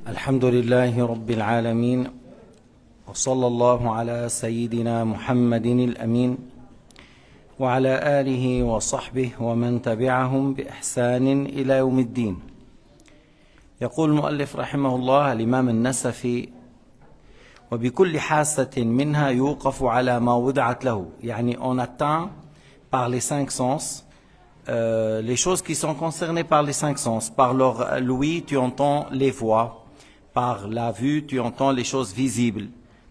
الحمد لله رب العالمين وصلى الله على سيدنا محمد الأمين وعلى آله وصحبه ومن تبعهم بإحسان إلى يوم الدين. يقول المؤلف رحمه الله الإمام النسفي: وبكل حاسة منها يوقف على ما وضعت له. يعني on atteint par les cinq sens les choses qui sont concernées par les cinq sens. Par l'ouïe, tu entends les voix. Par la vue, tu entends les choses visibles.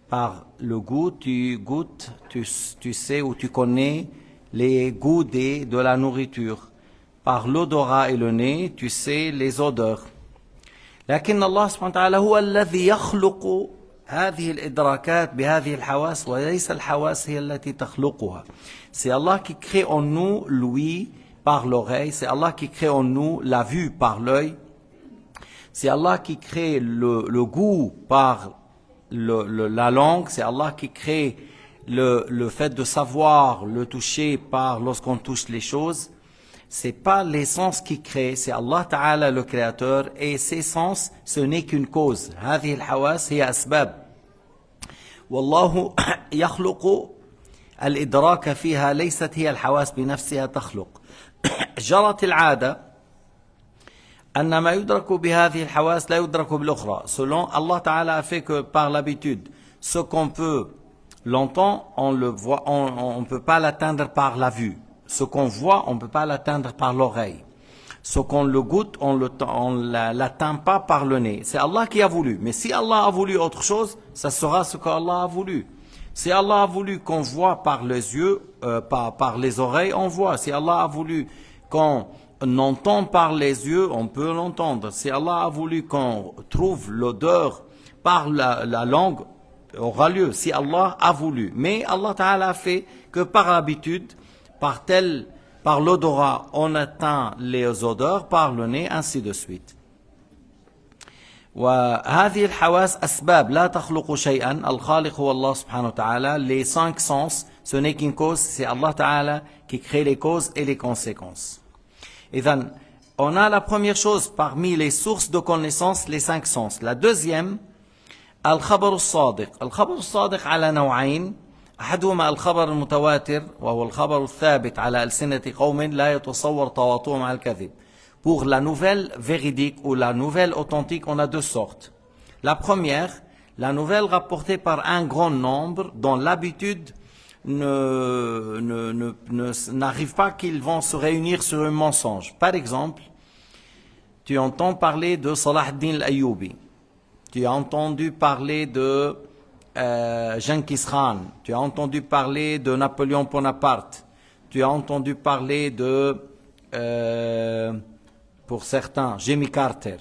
Par le goût, tu goûtes, tu sais ou tu connais les goûts de la nourriture. Par l'odorat et le nez, tu sais les odeurs. لكن الله سبحانه وتعالى هو الذي يخلق هذه الإدراكات بهذه الحواس وليس الحواس هي التي تخلقها. C'est Allah qui crée en nous l'ouïe par l'oreille, c'est Allah qui crée en nous la vue par l'œil, c'est Allah qui crée le goût par la langue, c'est Allah qui crée le fait de savoir, le toucher par lorsqu'on touche les choses. C'est pas les sens qui créent, c'est Allah Ta'ala le créateur, et ces sens, ce n'est qu'une cause. هذه الحواس هي أسباب. والله يخلق الإدراك فيها، ليست هي الحواس بنفسها تخلق. جرت العادة أن ما يدرك بهذه الحواس لا يدرك بالأخرى. Selon Allah Ta'ala a fait que par l'habitude, ce qu'on peut l'entendre, on le voit, on peut pas l'atteindre par la vue. Ce qu'on voit, on ne peut pas l'atteindre par l'oreille. Ce qu'on le goûte, on l'atteint pas par le nez. C'est Allah qui a voulu. Mais si Allah a voulu autre chose, ça sera ce qu'Allah a voulu. Si Allah a voulu qu'on voit par les yeux, par les oreilles, on voit. Si Allah a voulu qu'on entend par les yeux, on peut l'entendre. Si Allah a voulu qu'on trouve l'odeur par la langue, aura lieu. Si Allah a voulu. Mais Allah Ta'ala a fait que par habitude, par l'odorat, on atteint les odeurs, par le nez, ainsi de suite. وهذه الحواس أسباب لا تخلق شيئا، الخالق هو الله سبحانه وتعالى. Les cinq sens, ce n'est qu'une cause, c'est Allah Ta'ala qui crée les causes et les conséquences. إذن, on a la première chose parmi les sources de connaissance, les cinq sens. La deuxième, الخبر الصادق. الخبر الصادق على نوعين. أحدهما الخبر المتواتر وهو الخبر الثابت على ألسنة قوم لا يتصور تواطؤهم على الكذب. Pour la nouvelle véridique ou la nouvelle authentique, on a deux sortes. La première, la nouvelle rapportée par un grand nombre dont l'habitude n'arrive pas qu'ils vont se réunir sur un mensonge. Par exemple, tu entends parler de Salah ad-Din al-Ayyubi. Tu as entendu parler de Genghis Khan, tu as entendu parler de Napoléon Bonaparte, tu as entendu parler de, pour certains, Jimmy Carter,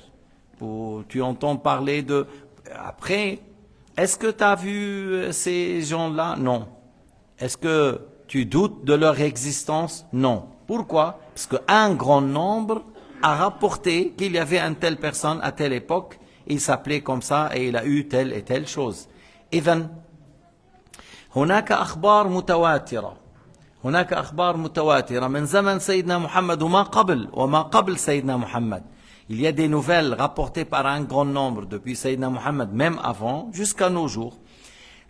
tu entends parler de... Après, est-ce que tu as vu ces gens-là? Non. Est-ce que tu doutes de leur existence? Non. Pourquoi? Parce qu'un grand nombre a rapporté qu'il y avait une telle personne à telle époque, il s'appelait comme ça et il a eu telle et telle chose. إذن هناك أخبار متواترة، هناك أخبار متواترة من زمن سيدنا محمد وما قبل سيدنا محمد. Il y a des nouvelles rapportées par un grand nombre depuis Sayyidina Muhammad, même avant, jusqu'à nos jours.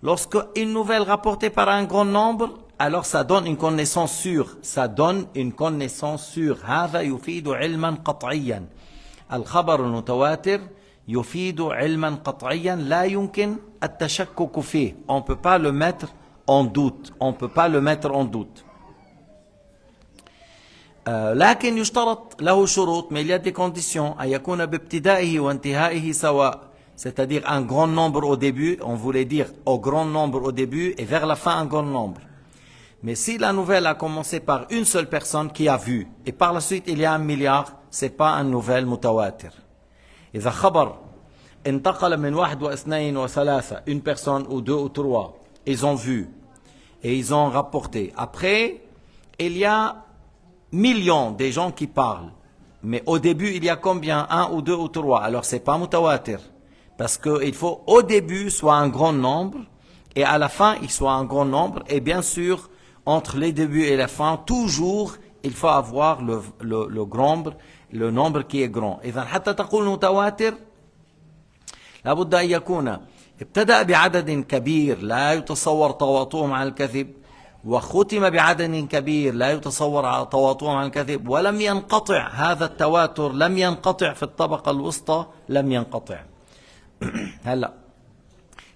Lorsque une nouvelle rapportée par un grand nombre, alors ça donne une connaissance sûre. Ça donne une connaissance sûre. هذا يفيد علما قطعيا. الخبر المتواتر يفيد علما قطعيا لا يمكن التشكك فيه. On ne peut pas le mettre en doute. On ne peut pas le mettre en doute. لكن يشترط له شروط, mais il y a des conditions. أن يكون بابتدائه وانتهائه سواء. C'est-à-dire un grand nombre au début, on voulait dire au grand nombre au début et vers la fin un grand nombre. Mais si la nouvelle a commencé par une seule personne qui a vu et par la suite il y a 1 milliard, c'est pas une nouvelle mutawatir. إذا خبر انتقل من 1 و2 و3, une personne ou 2 ou 3, ils ont vu et ils ont rapporté. Après, il y a millions de gens qui parlent. Mais au début, il y a combien? 1 ou 2 ou 3. Alors c'est pas mutawatir. Parce qu'il faut au début soit un grand nombre et à la fin il soit un grand nombre. Et bien sûr, entre les débuts et la fin, toujours il faut avoir le nombre qui est grand. إذا حتى تقول متواتر لابد أن يكون ابتدأ بعدد كبير لا يتصور تواطؤهم على الكذب، وختم بعدد كبير لا يتصور تواطؤهم على الكذب، ولم ينقطع هذا التواتر، لم ينقطع في الطبقة الوسطى، لم ينقطع. هلأ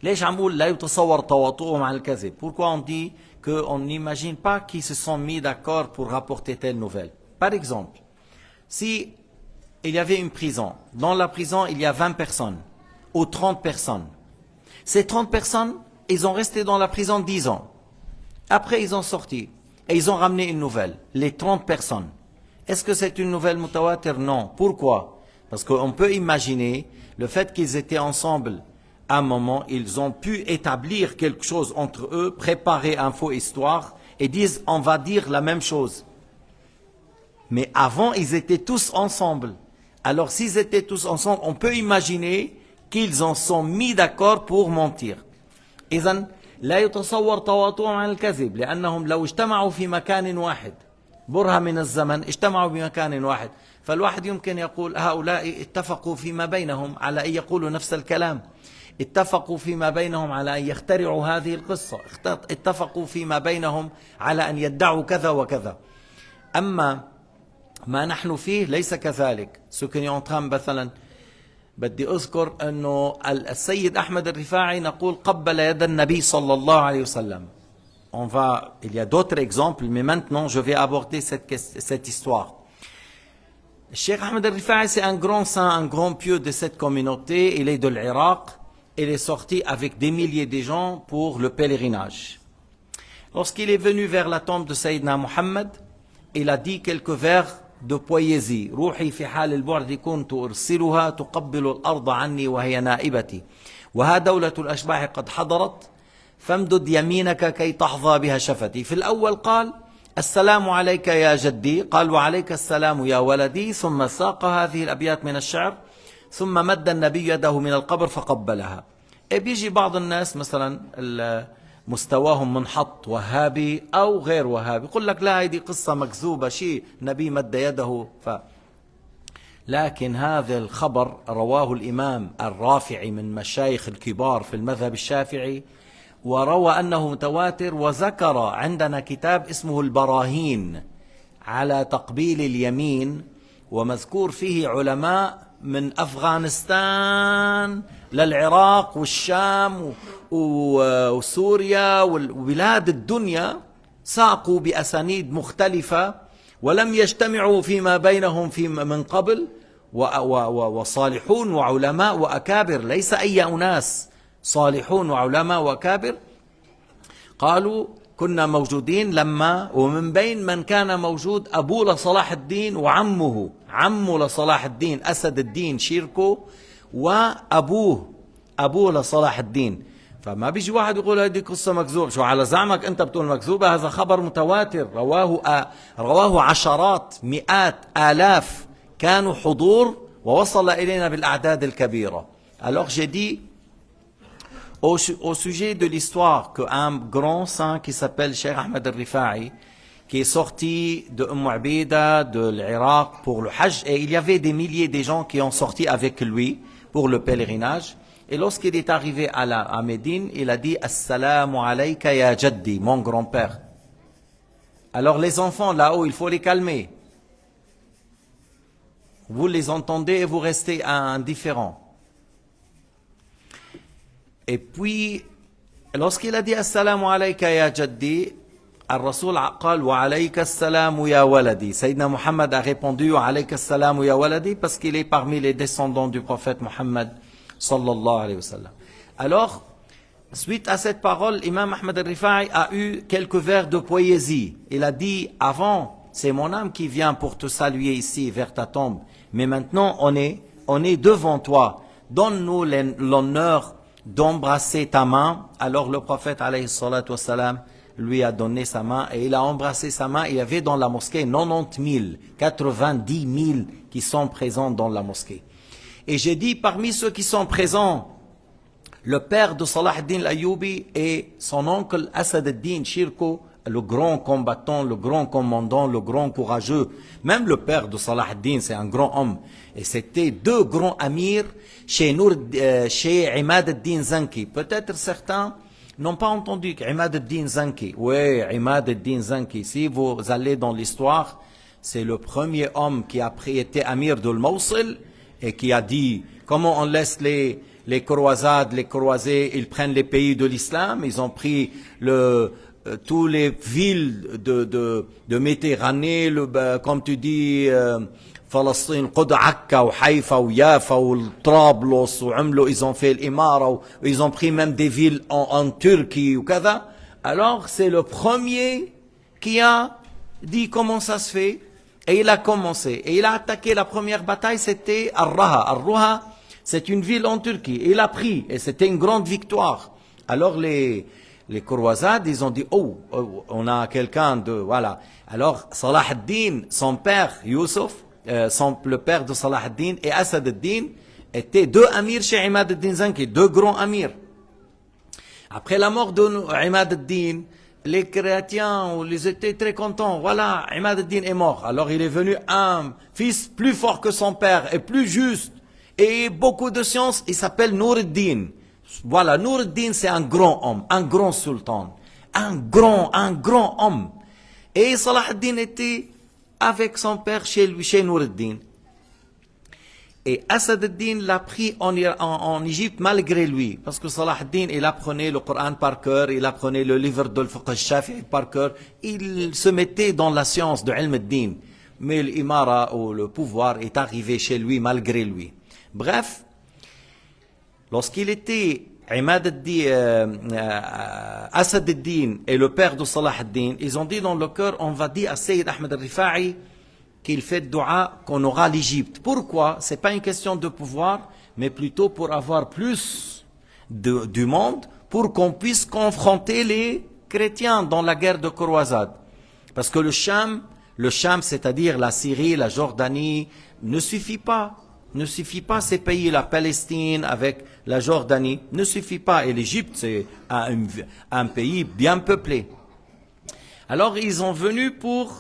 ليش عم بقول لا يتصور تواطؤهم على الكذب؟ Pourquoi on dit qu'on n'imagine pas qu'ils se sont mis d'accord pour rapporter telle nouvelle? Par exemple, si il y avait une prison, dans la prison il y a 20 personnes ou 30 personnes. Ces 30 personnes, ils ont resté dans la prison 10 ans. Après ils ont sorti et ils ont ramené une nouvelle, les 30 personnes. Est-ce que c'est une nouvelle mutawatir? Non. Pourquoi? Parce qu'on peut imaginer le fait qu'ils étaient ensemble à un moment, ils ont pu établir quelque chose entre eux, préparer un faux histoire et disent on va dire la même chose. Mais avant, ils étaient tous ensemble. Alors s'ils étaient tous ensemble, on peut imaginer qu'ils en sont mis d'accord pour mentir. إذن لا يتصور تواطؤهم عن الكذب لأنهم لو اجتمعوا في مكان واحد برهة من الزمن اجتمعوا بمكان واحد، فالواحد يمكن يقول هؤلاء اتفقوا فيما بينهم على أن يقولوا نفس الكلام، اتفقوا فيما بينهم على أن يخترعوا هذه القصة، اتفقوا فيما بينهم على أن يدعوا كذا وكذا. أما ما نحن فيه ليس كذلك. سكن مثلا بدي أذكر أنه السيد أحمد الرفاعي نقول قبل يد النبي صلى الله عليه وسلم. Il y a d'autres exemples, mais maintenant je vais aborder cette histoire. Cheikh Ahmed al-Rifa'i, c'est un grand saint, un grand pieux de cette communauté. Il est de l'Irak. Il est sorti avec des milliers de gens pour le pèlerinage. Lorsqu'il est venu vers la tombe de Sayyidina Muhammad, il a dit quelques vers de poésie. روحي في حال البعد كنت أرسلها تقبل الأرض عني وهي نائبتي وها دولة الأشباح قد حضرت فامدد يمينك كي تحظى بها شفتي. في الأول قال السلام عليك يا جدي، قال وعليك السلام يا ولدي، ثم ساق هذه الأبيات من الشعر، ثم مد النبي يده من القبر فقبلها. بيجي بعض الناس مثلا مستواهم منحط وهابي أو غير وهابي يقول لك لا هذه قصة مكذوبة، شيء نبي مد يده لكن هذا الخبر رواه الإمام الرافعي من مشايخ الكبار في المذهب الشافعي، وروى أنه متواتر، وذكر عندنا كتاب اسمه البراهين على تقبيل اليمين، ومذكور فيه علماء من أفغانستان للعراق والشام وسوريا وبلاد الدنيا ساقوا بأسانيد مختلفة ولم يجتمعوا فيما بينهم من قبل، وصالحون وعلماء وأكابر، ليس أي أناس، صالحون وعلماء وأكابر قالوا كنا موجودين لما، ومن بين من كان موجود أبوه لصلاح الدين وعمه، عمه لصلاح الدين أسد الدين شيركو، وأبوه لصلاح الدين. فما بيجي واحد يقول هذه قصة مكذوبة، شو على زعمك أنت بتقول مكذوبة؟ هذا خبر متواتر رواه عشرات مئات آلاف كانوا حضور ووصل إلينا بالأعداد الكبيرة. Alors j'ai dit au sujet de l'histoire qu'un grand saint qui s'appelle Cheikh Ahmed al-Rifa'i, qui est sorti de Abida, de l'Irak pour le Hajj, et il y avait des milliers de gens qui ont sorti avec lui pour le pèlerinage. Et lorsqu'il est arrivé à Médine, il a dit « Assalamu alayka ya jaddi », mon grand-père. Alors les enfants là-haut, il faut les calmer. Vous les entendez et vous restez indifférents. Et puis, lorsqu'il a dit « Assalamu alayka ya jaddi », الرسول قال وعليك السلام يا ولدي. Sayyidina Muhammad a répondu وعليك السلام يا ولدي parce qu'il est parmi les descendants du prophète Muhammad sallallahu alayhi wa sallam. Alors, suite à cette parole, Imam Ahmed al-Rifa'i a eu quelques vers de poésie. Il a dit avant, c'est mon âme qui vient pour te saluer ici vers ta tombe, mais maintenant on est devant toi. Donne-nous l'honneur d'embrasser ta main. Alors le prophète alayhi salatu wa salam lui a donné sa main et il a embrassé sa main. Il y avait dans la mosquée 90 000 qui sont présents dans la mosquée. Et j'ai dit parmi ceux qui sont présents, le père de Salah ad-Din al-Ayyubi et son oncle Asad ad-Din Shirko le grand combattant, le grand commandant, le grand courageux. Même le père de Salah ad-Din, c'est un grand homme. Et c'était deux grands amirs chez Imad ad-Din Zanki. Peut-être certains n'ont pas entendu Imad ad-Din Zanki. Oui, Imad ad-Din Zanki. Si vous allez dans l'histoire, c'est le premier homme qui a été amir de Mawsil et qui a dit comment on laisse les croisades, les croisés, ils prennent les pays de l'islam, ils ont pris tous les villes de Méditerranée, comme tu dis, Palestine, Qud'Aqqa, ou Haïfa, ou Yafa, ou Trablos, ou Umlo, ils ont fait l'Imara, ils ont pris même des villes en Turquie, ou kada. Alors, c'est le premier qui a dit comment ça se fait, et il a commencé. Et il a attaqué la première bataille, c'était Ar-Raha. Ar-Raha, c'est une ville en Turquie. Et il a pris, et c'était une grande victoire. Alors les croisades, ils ont dit, oh, on a quelqu'un de, voilà. Alors Salah ad-Din, son père, Youssef, le père de Salah ad-Din et Asad ad-Din, étaient deux amirs chez Imad ad-Din Zanki, deux grands amirs. Après la mort de Imad ad-Din, les chrétiens, ils étaient très contents. Voilà, Imad ad-Din est mort. Alors il est venu un fils plus fort que son père et plus juste et beaucoup de science. Il s'appelle Nur ad-Din. Voilà, Nur ad-Din c'est un grand homme, un grand sultan, un grand homme. Et Salah ad-Din était avec son père chez lui, chez Nur ad-Din. Et Asad ad-Din l'a pris en Égypte malgré lui. Parce que Salah ad-Din, il apprenait le Coran par cœur, il apprenait le livre de Fiqh al-Shafi'i par cœur. Il se mettait dans la science de Ilm ad-Din. Mais l'imara ou le pouvoir est arrivé chez lui malgré lui. Bref, lorsqu'il était Imad ad-Din, Asad ad-Din et le père de Salah ad-Din, ils ont dit dans le cœur, on va dire à Sayyid Ahmed al-Rifa'i qu'il fait dua qu'on aura l'Égypte. Pourquoi? C'est pas une question de pouvoir, mais plutôt pour avoir plus du monde, pour qu'on puisse confronter les chrétiens dans la guerre de croisade. Parce que le Sham, c'est-à-dire la Syrie, la Jordanie, ne suffit pas. Ne suffit pas ces pays, la Palestine avec la Jordanie, ne suffit pas. Et l'Égypte, c'est un pays bien peuplé. Alors ils sont venus pour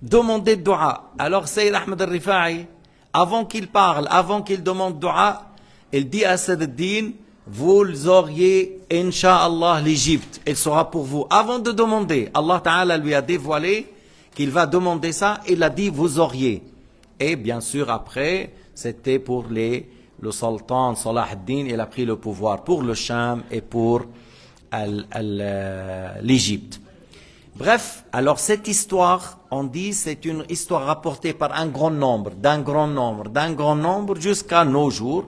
demander dua. Alors Sayyid Ahmed al-Rifa'i, avant qu'il parle, avant qu'il demande dua, il dit à Asad ad-Din, vous auriez, Inch'Allah, l'Égypte. Elle sera pour vous. Avant de demander, Allah Ta'ala lui a dévoilé qu'il va demander ça. Il a dit, vous auriez. Et bien sûr, après, c'était pour le sultan Salah ad-Din, il a pris le pouvoir pour le Sham et pour l'Égypte. Bref, alors cette histoire, on dit, c'est une histoire rapportée par un grand nombre, jusqu'à nos jours.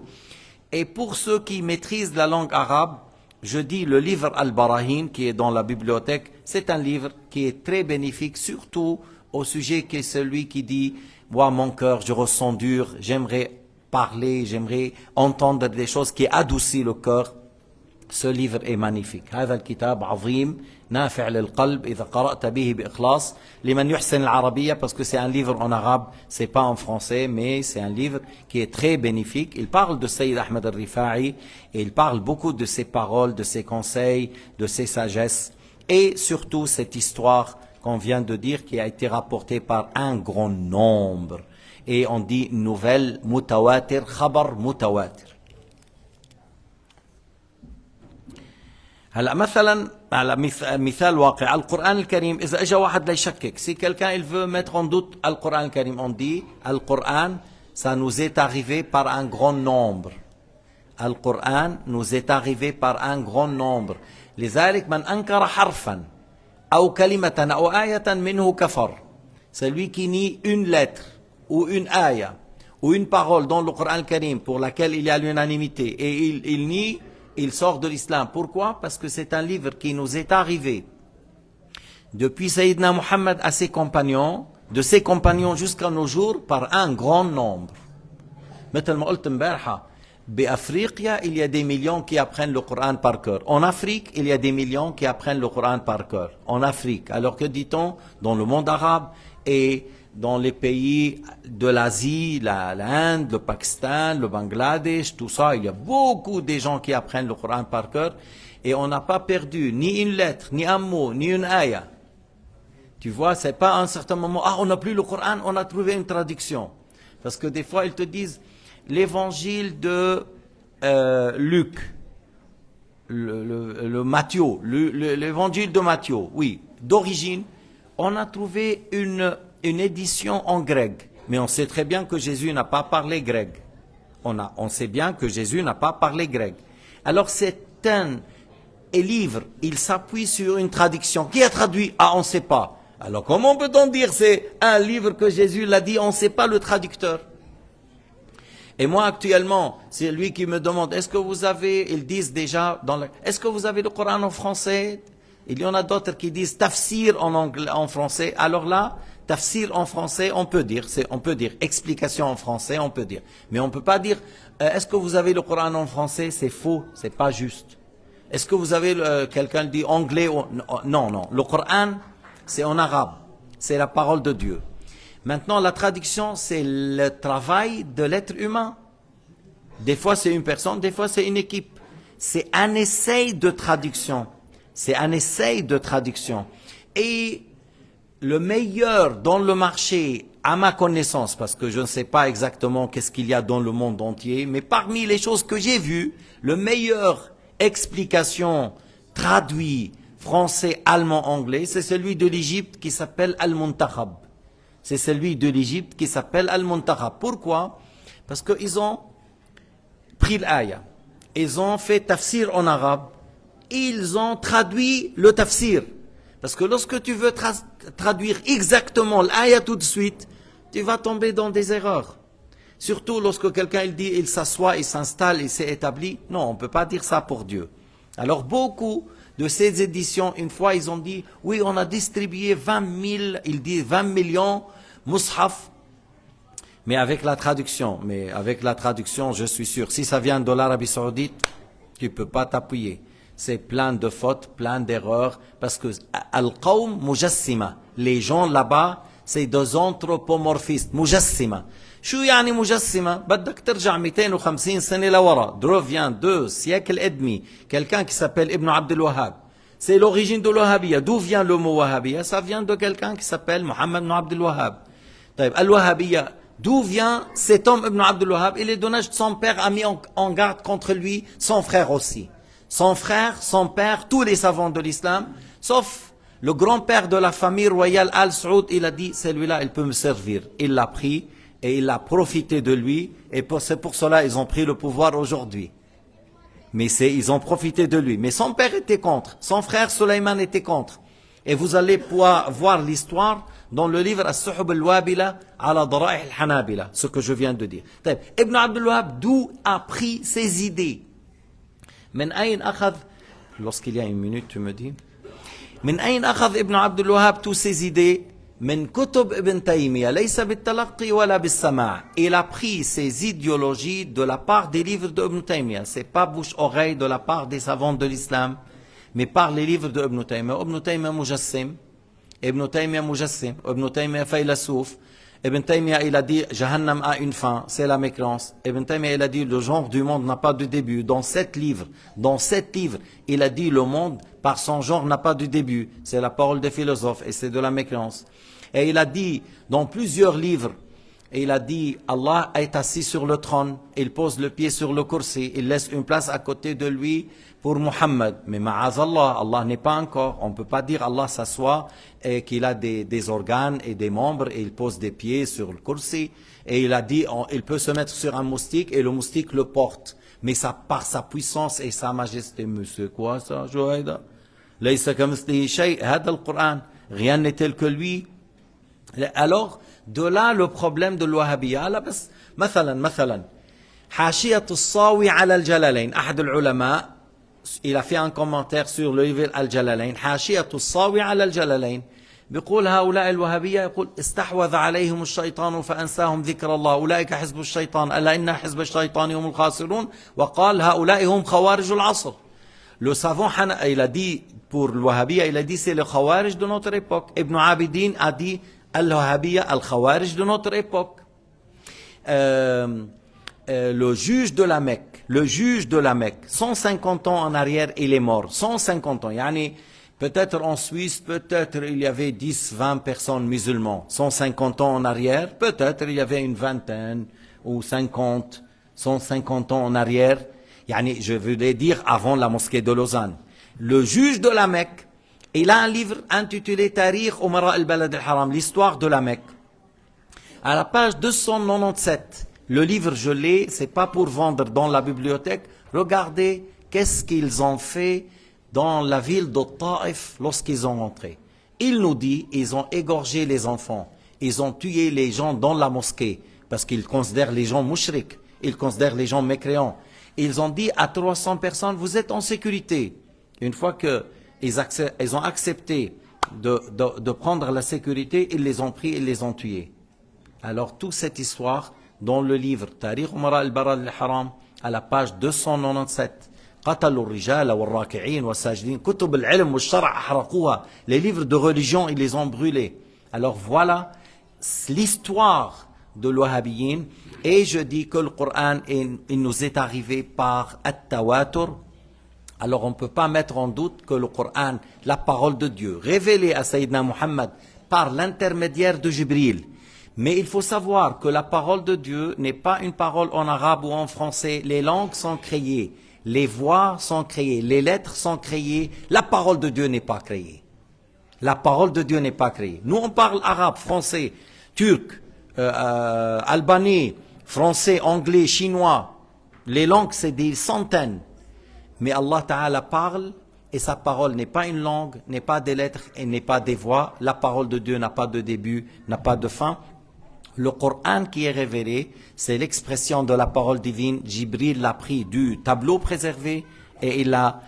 Et pour ceux qui maîtrisent la langue arabe, je dis le livre Al-Barahin qui est dans la bibliothèque, c'est un livre qui est très bénéfique, surtout au sujet qui est celui qui dit, moi mon cœur, je ressens dur, j'aimerais parler, j'aimerais entendre des choses qui adoucissent le cœur. Ce livre est magnifique. هذا الكتاب عظيم نافع للقلب إذا قرأت به بإخلاص لمن يحسن العربية parce que c'est un livre en arabe, c'est pas en français, mais c'est un livre qui est très bénéfique. Il parle de Sayyid Ahmed al-Rifa'i et il parle beaucoup de ses paroles, de ses conseils, de ses sagesses et surtout cette histoire qu'on vient de dire qui a été rapportée par un grand nombre. Et on dit nouvelle mutawatir, khabar mutawatir. هلا مثلا على مثال واقع القرآن الكريم إذا إجا واحد ليشكك si quelqu'un il veut mettre en doute القرآن الكريم on dit القرآن ça nous est arrivé par un grand nombre القرآن nous est arrivé par un grand nombre لذلك من أنكر حرفا أو كلمة أو آية منه كفر celui qui nie une lettre ou une aya ou une parole dans le Coran al-Karim pour laquelle il y a l'unanimité et il nie il sort de l'islam. Pourquoi? Parce que c'est un livre qui nous est arrivé depuis Sayyidina Muhammad à ses compagnons, de ses compagnons jusqu'à nos jours, par un grand nombre. مثل ما قلت امبارحة بأفريقيا il y a des millions qui apprennent le Coran par cœur. En Afrique, il y a des millions qui apprennent le Coran par cœur. En Afrique. Alors que dit-on dans le monde arabe et dans les pays de l'Asie, l'Inde, le Pakistan, le Bangladesh, tout ça, il y a beaucoup de gens qui apprennent le Coran par cœur et on n'a pas perdu ni une lettre, ni un mot, ni une aya. Tu vois, c'est pas à un certain moment, ah, on n'a plus le Coran, on a trouvé une traduction. Parce que des fois, ils te disent, l'évangile de Luc, le Matthieu, l'évangile de Matthieu, oui, d'origine, on a trouvé une édition en grec. Mais on sait très bien que Jésus n'a pas parlé grec. On sait bien que Jésus n'a pas parlé grec. Alors c'est un livre, il s'appuie sur une traduction. Qui a traduit? Ah, on ne sait pas. Alors comment peut-on dire c'est un livre que Jésus l'a dit, on ne sait pas le traducteur? Et moi actuellement, c'est lui qui me demande, est-ce que vous avez, ils disent déjà, est-ce que vous avez le Coran en français? Il y en a d'autres qui disent tafsir en anglais, en français. Alors là, tafsir en français, on peut dire, explication en français, on peut dire. Mais on ne peut pas dire, est-ce que vous avez le Coran en français? C'est faux, c'est pas juste. Est-ce que vous avez, quelqu'un dit anglais? Non, non. Le Coran, c'est en arabe. C'est la parole de Dieu. Maintenant, la traduction, c'est le travail de l'être humain. Des fois, c'est une personne, des fois, c'est une équipe. C'est un essai de traduction. C'est un essai de traduction. Et le meilleur dans le marché, à ma connaissance, parce que je ne sais pas exactement qu'est-ce qu'il y a dans le monde entier, mais parmi les choses que j'ai vues, le meilleur explication traduit français, allemand, anglais, c'est celui de l'Égypte qui s'appelle Al-Muntakhab. C'est celui de l'Égypte qui s'appelle Al-Muntakhab. Pourquoi? Parce qu'ils ont pris l'aya, ils ont fait tafsir en arabe, ils ont traduit le tafsir. Parce que lorsque tu veux traduire exactement l'aya tout de suite, tu vas tomber dans des erreurs. Surtout lorsque quelqu'un il dit, il s'assoit, il s'installe, il s'est établi. Non, on ne peut pas dire ça pour Dieu. Alors beaucoup de ces éditions, une fois ils ont dit, oui, on a distribué 20 millions mushaf, mais avec la traduction. Mais avec la traduction, je suis sûr, si ça vient de l'Arabie Saoudite, tu ne peux pas t'appuyer. C'est plein de fautes, plein d'erreurs, parce que al-qawm mujassima, les gens là-bas, c'est des anthropomorphistes, mujassima. شو يعني مجسمة؟ بدك ترجع 250 سنة لورا. Reviens 2 siècles et demi. Quelqu'un qui s'appelle Ibn Abd al-Wahhab. C'est l'origine de l'Wahhabiyya. D'où vient le mot Wahhabiyya? Ça vient de quelqu'un qui s'appelle Mohammed ibn Abd al-Wahhab. Al-Wahhabiyya, d'où vient cet homme Ibn Abd al-Wahhab? Et les donnages de son père a mis en garde contre lui, son frère aussi. Son frère, son père, tous les savants de l'islam, sauf le grand-père de la famille royale Al Saoud, il a dit, celui-là, il peut me servir. Il l'a pris. Et il a profité de lui, et c'est pour cela qu'ils ont pris le pouvoir aujourd'hui. Mais ils ont profité de lui. Mais son père était contre, son frère Sulayman était contre. Et vous allez pouvoir voir l'histoire dans le livre As-Suhub al-Wabila ala Dara'i al-Hanabila, ce que je viens de dire. Ibn Abd al-Wahhab, d'où a pris ses idées? Lorsqu'il y a une minute, tu me dis. Min ayn akhadh Ibn Abd al-Wahhab tous ses idées? من كتب ابن تيمية ليس بالتلقي ولا بالسماع. Il a pris ses idéologies de la part des livres de Ibn Taymiyyah. C'est pas bouche-oreille de la part des savants de l'islam, mais par les livres de Ibn Taymiyyah. Ibn Taymiyyah mujassim. Ibn Taymiyyah mujassim. Ibn Taymiyyah philosophe. Ibn Taymiyyah il a dit Jahannam a une fin, c'est la mécréance. Ibn Taymiyyah il a dit le genre du monde n'a pas de début. Dans 7 livres, il a dit le monde par son genre n'a pas de début. C'est la parole des philosophes et c'est de la mécréance. Et il a dit dans plusieurs livres, et il a dit Allah est assis sur le trône, il pose le pied sur le kursi, il laisse une place à côté de lui pour Muhammad. Mais ma'azallah, Allah n'est pas encore, on ne peut pas dire Allah s'assoit et qu'il a des organes et des membres et il pose des pieds sur le kursi. Et il a dit il peut se mettre sur un moustique et le moustique le porte. Mais ça par sa puissance et sa majesté. Mais c'est quoi ça, Johaïda? Laysa kamithlihi shay', hada al-Qur'an. Rien n'est tel que lui. Alors, de là le problème de l'Wahhabiyya. مثلا حاشية الصاوي على الجلالين أحد العلماء il a fait un commentaire sur le livre الجلالين حاشية الصاوي على الجلالين بيقول هؤلاء الوهابية يقول استحوذ عليهم الشيطان فأنساهم ذكر الله أولئك حزب الشيطان ألا إن حزب الشيطان هم الخاسرون وقال هؤلاء هم خوارج العصر. Le savant il a dit pour le Wahhabiyya il a dit c'est le khawarij de notre époque. Ibn Abidin a dit Al-Wahhabiyya, Al-Khawarij de notre époque. Le juge de la Mecque, 150 ans en arrière, il est mort. 150 ans. Yani, Peut-être en Suisse, peut-être il y avait 10, 20 personnes musulmans. 150 ans en arrière, peut-être il y avait une vingtaine ou 50, 150 ans en arrière. Yani, je voulais dire avant la mosquée de Lausanne. Le juge de la Mecque, il a un livre intitulé Tarikh Umara al-Balad al-Haram, l'histoire de la Mecque. À la page 297, le livre je l'ai, c'est pas pour vendre dans la bibliothèque. Regardez qu'est-ce qu'ils ont fait dans la ville de Taif lorsqu'ils ont entré. Il nous dit, ils ont égorgé les enfants, ils ont tué les gens dans la mosquée, parce qu'ils considèrent les gens mouchriks, ils considèrent les gens mécréants. Ils ont dit à 300 personnes, vous êtes en sécurité. Une fois qu'ils ont accepté de prendre la sécurité, ils les ont pris et les ont tués. Alors toute cette histoire, dans le livre Tarikh Umara al-Balad al-Haram, à la page 297, قتلوا الرجال والراكعين والساجدين كتب العلم والشرع أحرقوها. Les livres de religion, ils les ont brûlés. Alors voilà l'histoire de l'Wahhabiyyin. Et je dis que le Coran, il nous est arrivé par at-tawatur. Alors on ne peut pas mettre en doute que le Coran, la parole de Dieu, révélée à Sayyidina Muhammad par l'intermédiaire de Jibril. Mais il faut savoir que la parole de Dieu n'est pas une parole en arabe ou en français. Les langues sont créées. Les voix sont créées, les lettres sont créées, la parole de Dieu n'est pas créée. La parole de Dieu n'est pas créée. Nous on parle arabe, français, turc, albanais, français, anglais, chinois. Les langues c'est des centaines. Mais Allah Ta'ala parle et sa parole n'est pas une langue, n'est pas des lettres et n'est pas des voix. La parole de Dieu n'a pas de début, n'a pas de fin. Le Coran qui est révélé, c'est l'expression de la parole divine. Jibril l'a pris du tableau préservé et il l'a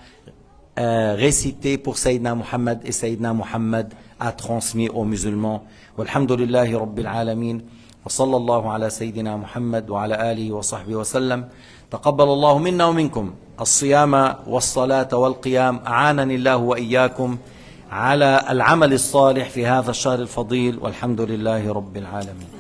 récité pour Sayyidina Muhammad et Sayyidina Muhammad a transmis aux musulmans. Walhamdulillahi Rabbil Alamin. Wa sallallahu ala Sayyidina Muhammad wa ala alihi wa sahbihi wa sallam. تقبل الله منا ومنكم الصيام والصلاة والقيام أعانني الله وإياكم على العمل الصالح في هذا الشهر الفضيل والحمد لله رب العالمين.